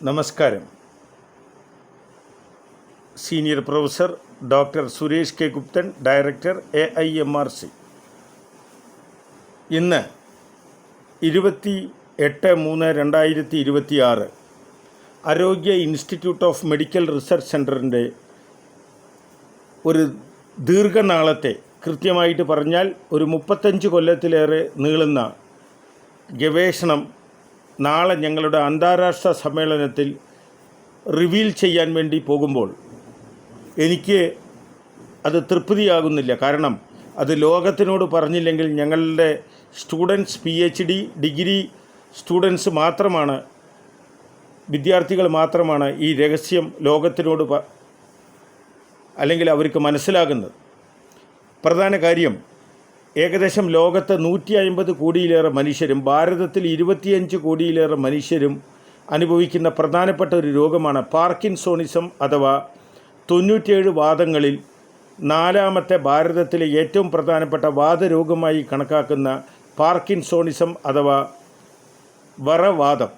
നമസ്കാരം. Senior professor doctor Suresh K Guptan, director AIMRC. ഇന്ന് 28/3/2026 ആരോഗ്യ ഇൻസ്റ്റിറ്റ്യൂട്ട് ഓഫ് മെഡിക്കൽ റിസർച്ച് സെൻറ്ററിൻ്റെ ഒരു ദീർഘനാളത്തെ, കൃത്യമായിട്ട് പറഞ്ഞാൽ ഒരു 35 കൊല്ലത്തിലേറെ നീളുന്ന ഗവേഷണം നാളെ ഞങ്ങളുടെ അന്താരാഷ്ട്ര സമ്മേളനത്തിൽ റിവീൽ ചെയ്യാൻ വേണ്ടി പോകുമ്പോൾ എനിക്ക് അത് തൃപ്തിയാകുന്നില്ല. കാരണം അത് ലോകത്തിനോട് പറഞ്ഞില്ലെങ്കിൽ ഞങ്ങളുടെ സ്റ്റുഡൻസ്, PhD ഡിഗ്രി സ്റ്റുഡൻസ് മാത്രമാണ്, വിദ്യാർത്ഥികൾ മാത്രമാണ് ഈ രഹസ്യം ലോകത്തിനോട് അല്ലെങ്കിൽ അവർക്ക് മനസ്സിലാകുന്നത്. പ്രധാന കാര്യം, ഏകദേശം ലോകത്ത് 150 കോടിയിലേറെ മനുഷ്യരും ഭാരതത്തിൽ 25 കോടിയിലേറെ മനുഷ്യരും അനുഭവിക്കുന്ന പ്രധാനപ്പെട്ട ഒരു രോഗമാണ് പാർക്കിൻസോണിസം അഥവാ 97 വാദങ്ങളിൽ 4ാമത്തെ ഭാരതത്തിലെ ഏറ്റവും പ്രധാനപ്പെട്ട വാദരോഗമായി കണക്കാക്കുന്ന പാർക്കിൻസോണിസം അഥവാ വറവാദം.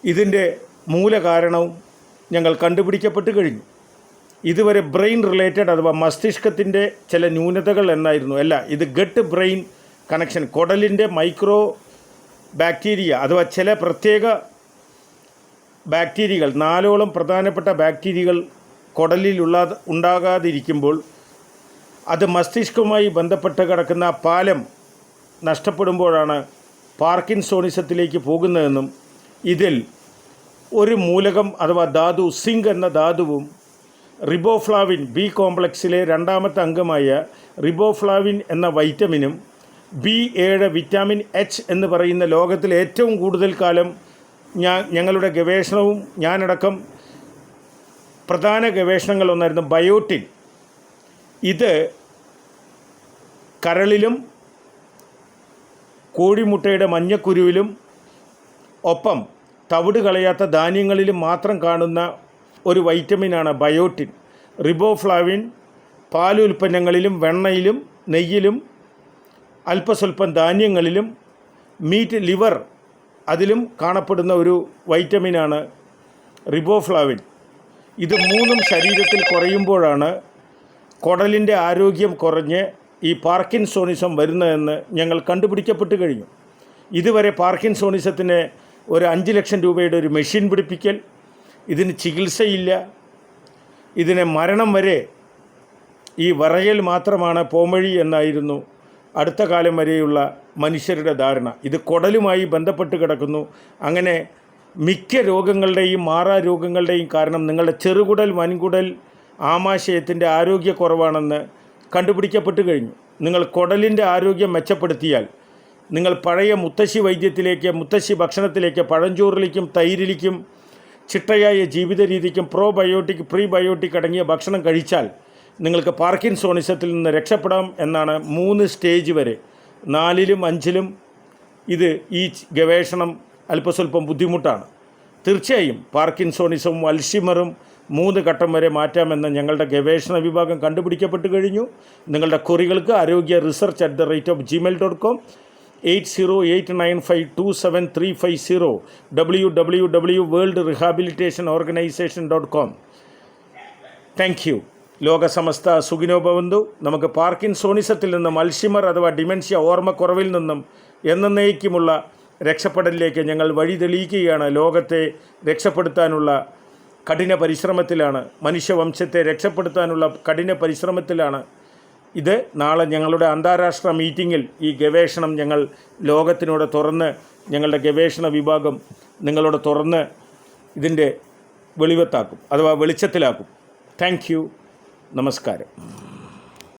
ഇതിൻ്റെ മൂലകാരണവും ഞങ്ങൾ കണ്ടുപിടിക്കപ്പെട്ട് കഴിഞ്ഞു. ഇതുവരെ ബ്രെയിൻ റിലേറ്റഡ് അഥവാ മസ്തിഷ്കത്തിൻ്റെ ചില ന്യൂനതകൾ എന്നായിരുന്നു. അല്ല, ഇത് ഗട്ട് ബ്രെയിൻ കണക്ഷൻ, കുടലിൻ്റെ മൈക്രോ ബാക്ടീരിയ അഥവാ ചില പ്രത്യേക ബാക്ടീരിയകൾ, 4ഓളം പ്രധാനപ്പെട്ട ബാക്ടീരിയകൾ കുടലിൽ ഉണ്ടാകാതിരിക്കുമ്പോൾ അത് മസ്തിഷ്കവുമായി ബന്ധപ്പെട്ട് കിടക്കുന്ന പാലം നഷ്ടപ്പെടുമ്പോഴാണ് പാർക്കിൻസോണിസത്തിലേക്ക് പോകുന്നതെന്നും ഇതിൽ ഒരു മൂലകം അഥവാ ധാതു, സിങ്ക് എന്ന ധാതുവും റിബോഫ്ലാവിൻ, ബി കോംപ്ലക്സിലെ 2ാമത്തെ അംഗമായ റിബോഫ്ലാവിൻ എന്ന വൈറ്റമിനും B7 വിറ്റാമിൻ H എന്ന് പറയുന്ന ലോകത്തിൽ ഏറ്റവും കൂടുതൽ കാലം ഞങ്ങളുടെ ഗവേഷണവും ഞാനടക്കം പ്രധാന ഗവേഷണങ്ങളൊന്നായിരുന്നു ബയോട്ടിൻ. ഇത് കരളിലും കോഴിമുട്ടയുടെ മഞ്ഞക്കുരുവിലും ഒപ്പം തവിട് കളയാത്ത ധാന്യങ്ങളിലും മാത്രം കാണുന്ന ഒരു വൈറ്റമിനാണ് ബയോട്ടിൻ. റിബോഫ്ലാവിൻ പാലുൽപ്പന്നങ്ങളിലും വെണ്ണയിലും നെയ്യിലും അല്പസ്വല്പം ധാന്യങ്ങളിലും മീറ്റ്, ലിവർ അതിലും കാണപ്പെടുന്ന ഒരു വൈറ്റമിനാണ് റിബോഫ്ലാവിൻ. ഇത് 3ഉം ശരീരത്തിൽ കുറയുമ്പോഴാണ് കുടലിൻ്റെ ആരോഗ്യം കുറഞ്ഞ് ഈ പാർക്കിൻസോണിസം വരുന്നതെന്ന് ഞങ്ങൾ കണ്ടുപിടിക്കപ്പെട്ട് കഴിഞ്ഞു. ഇതുവരെ പാർക്കിൻസോണിസത്തിന് ഒരു 5 ലക്ഷം രൂപയുടെ ഒരു മെഷീൻ പിടിപ്പിക്കൽ, ഇതിന് ചികിത്സയില്ല, ഇതിനെ മരണം വരെ ഈ വറയൽ മാത്രമാണ് പോംവഴി എന്നായിരുന്നു അടുത്ത കാലം വരെയുള്ള മനുഷ്യരുടെ ധാരണ. ഇത് കുടലുമായി ബന്ധപ്പെട്ട് കിടക്കുന്നു. അങ്ങനെ മിക്ക രോഗങ്ങളുടെയും മാറാരോഗങ്ങളുടെയും കാരണം നിങ്ങളുടെ ചെറുകുടൽ, വൻകുടൽ, ആമാശയത്തിൻ്റെ ആരോഗ്യക്കുറവാണെന്ന് കണ്ടുപിടിക്കപ്പെട്ട് കഴിഞ്ഞു. നിങ്ങൾ കുടലിൻ്റെ ആരോഗ്യം മെച്ചപ്പെടുത്തിയാൽ നിങ്ങൾ പഴയ മുത്തശ്ശി വൈദ്യത്തിലേക്ക്, മുത്തശ്ശി ഭക്ഷണത്തിലേക്ക്, പഴഞ്ചോറിലേക്കും തൈരിലേക്കും ചിട്ടയായ ജീവിത രീതിക്കും പ്രോബയോട്ടിക്, പ്രീബയോട്ടിക് അടങ്ങിയ ഭക്ഷണം കഴിച്ചാൽ നിങ്ങൾക്ക് പാർക്കിൻസോണിസത്തിൽ നിന്ന് രക്ഷപ്പെടാം എന്നാണ് 3 സ്റ്റേജ് വരെ. 4ലും 5ലും ഇത് ഈ ഗവേഷണം അല്പസ്വല്പം ബുദ്ധിമുട്ടാണ്. തീർച്ചയായും പാർക്കിൻസോണിസവും അൽഷിമറും 3 ഘട്ടം വരെ മാറ്റാമെന്ന് ഞങ്ങളുടെ ഗവേഷണ വിഭാഗം കണ്ടുപിടിക്കപ്പെട്ട് കഴിഞ്ഞു. നിങ്ങളുടെ കുറികൾക്ക് arogya.research@gmail.com, 8089527350, www.worldrehabilitationorganization.com. Thank you. ലോകസമസ്ത സുഖിനോ ഭവന്തു. നമുക്ക് പാർക്കിൻസോണിസത്തിൽ നിന്നും, അൽഷിമർ അഥവാ ഡിമെൻഷ്യ, ഓർമ്മക്കുറവിൽ നിന്നും എന്നേക്കുമുള്ള രക്ഷപ്പെടലിലേക്ക് ഞങ്ങൾ വഴി തെളിയിക്കുകയാണ്. ലോകത്തെ രക്ഷപ്പെടുത്താനുള്ള കഠിന പരിശ്രമത്തിലാണ്, മനുഷ്യവംശത്തെ രക്ഷപ്പെടുത്താനുള്ള കഠിന പരിശ്രമത്തിലാണ്. ഇത് നാളെ ഞങ്ങളുടെ അന്താരാഷ്ട്ര മീറ്റിങ്ങിൽ ഈ ഗവേഷണം ഞങ്ങൾ ലോകത്തിനോട് തുറന്ന്, ഞങ്ങളുടെ ഗവേഷണ വിഭാഗം നിങ്ങളോട് തുറന്ന് ഇതിൻ്റെ വെളിവത്താക്കും അഥവാ വെളിച്ചത്തിലാക്കും. Thank you. നമസ്കാരം.